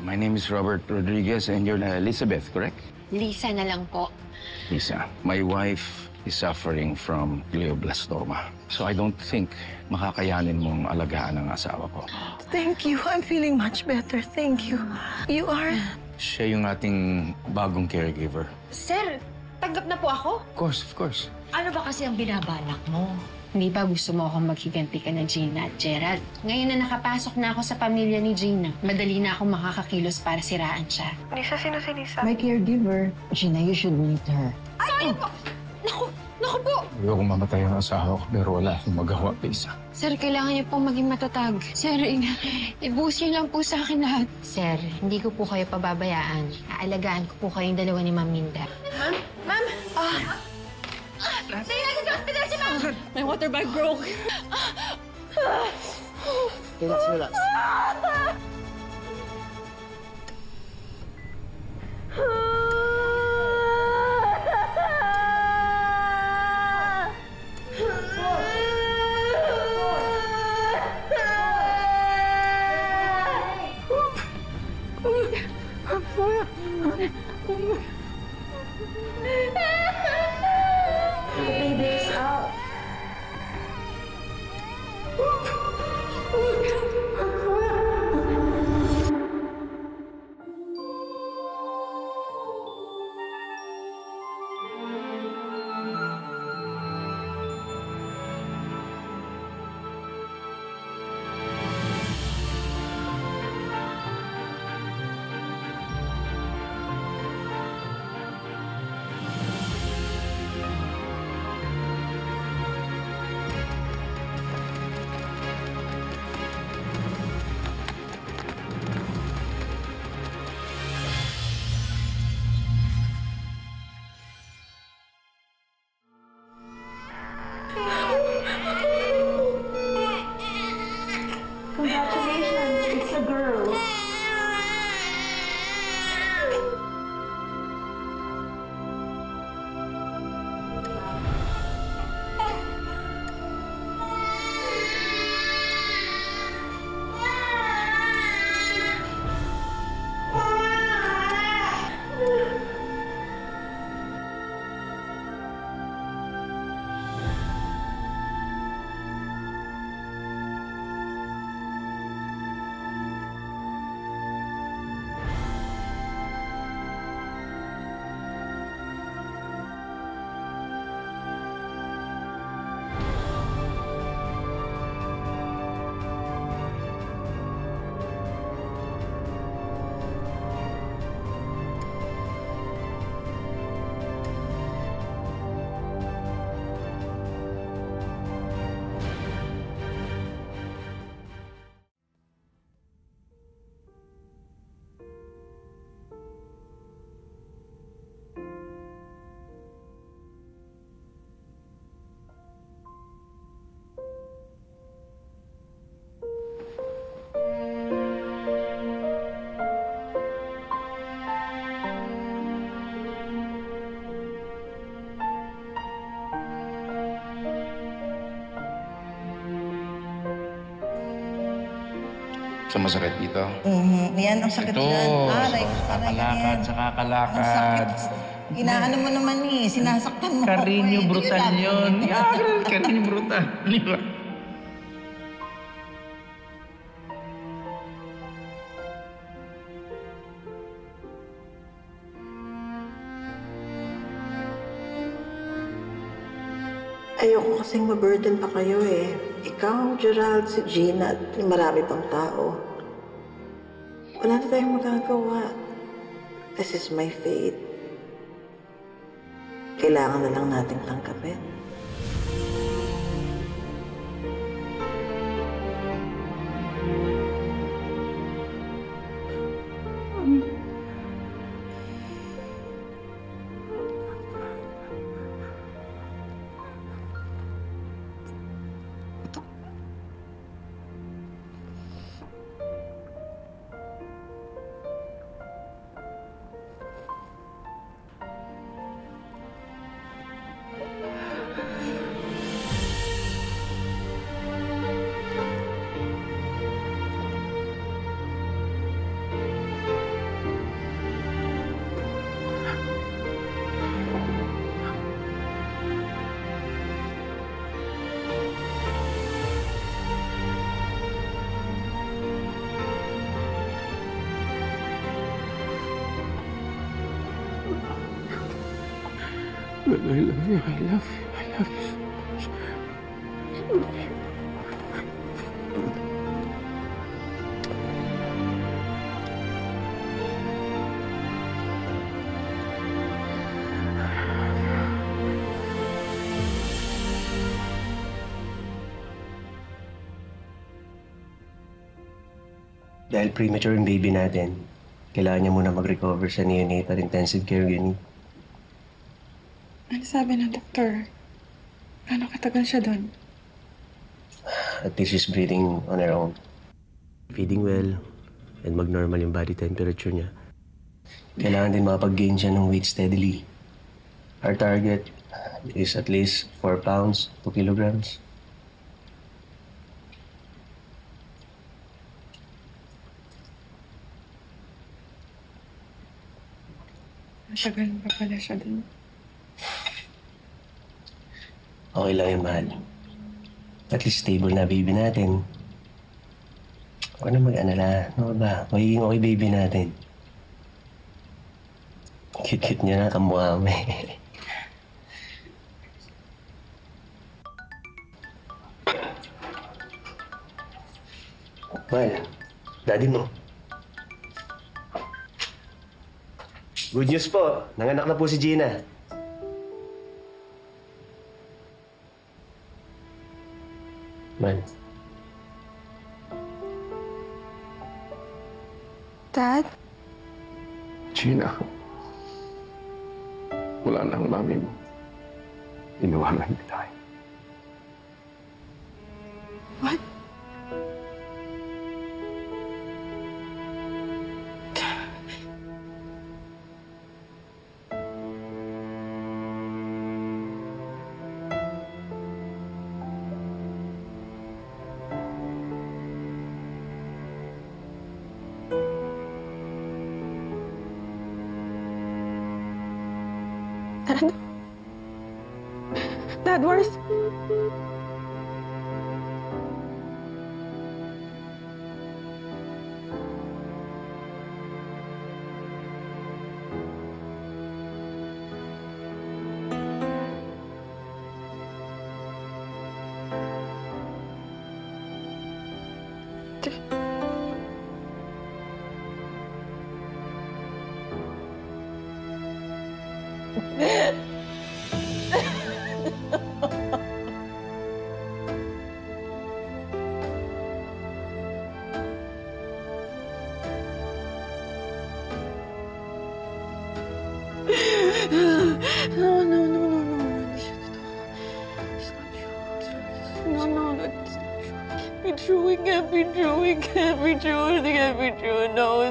my name is Robert Rodriguez and you're Elizabeth, correct? Lisa na lang po. Lisa, my wife is suffering from glioblastoma. So I don't think makakayanin mong alagaan ang asawa ko. Thank you. I'm feeling much better. Thank you. You are? Siya yung ating bagong caregiver. Sir, tanggap na po ako? Of course. Ano ba kasi ang binabalak mo? Hindi ba gusto mo akong maghiganti ka na Gina at Gerald? Ngayon na nakapasok na ako sa pamilya ni Gina, madali na akong makakakilos para siraan siya. Lisa, sino si Lisa? My caregiver. Gina, you should meet her. Sorry po! Naku po! Ayoko mamatay ang asawa ko pero wala akong magawa, Lisa. Sir, kailangan niyo pong maging matatag. Sir, ibuhos niyo lang po sa akin lahat. Sir, hindi ko po kayo pababayaan. Aalagaan ko po kayong dalawa ni Ma'am Minda. Ma'am! Sige, nasa hospital si Ma'am! My water bag broke. Relax. Congratulations, it's a girl. Sa masakit dito. Yan, ang sakit Ito, yan. kakalakad sa kakalakad. Ang sakit. Inaano mo naman sinasaktan mo. Carino brutal yun. Carino brutal. Di ba? Ayoko kasing ma-burden pa kayo eh. Ikaw, Gerald, si Gina, at marami pang tao. Wala na tayong magagawa. This is my fate. Kailangan na lang nating tanggapin. Well, I love you. I love you. I love you so much. Dahil premature yung baby natin, kailangan niya muna mag-recover sa neonatal intensive care unit. Ano sabi ng doktor? Ano katagal siya doon? At least she's breathing on her own. Feeding well, and mag-normal yung body temperature niya. Kailangan din makapag-gain siya ng weight steadily. Our target is at least 4 pounds, 2 kilograms. Matagal pa pala siya doon. Okay lang yun, mahal. At least stable na baby natin. Huwag na mag-alala. Ano ba? Magiging okay baby natin. Cute-cute niya na kamukha mo eh. Mahal, daddy mo. Good news po. Nanganak na po si Gina. Man. Dad? Gina, wala na ang mami mo. Iniwanan kita. What? Dad, where's... No. It's not true. It's not true. It can't be true. It can't be true. It can't be true. No.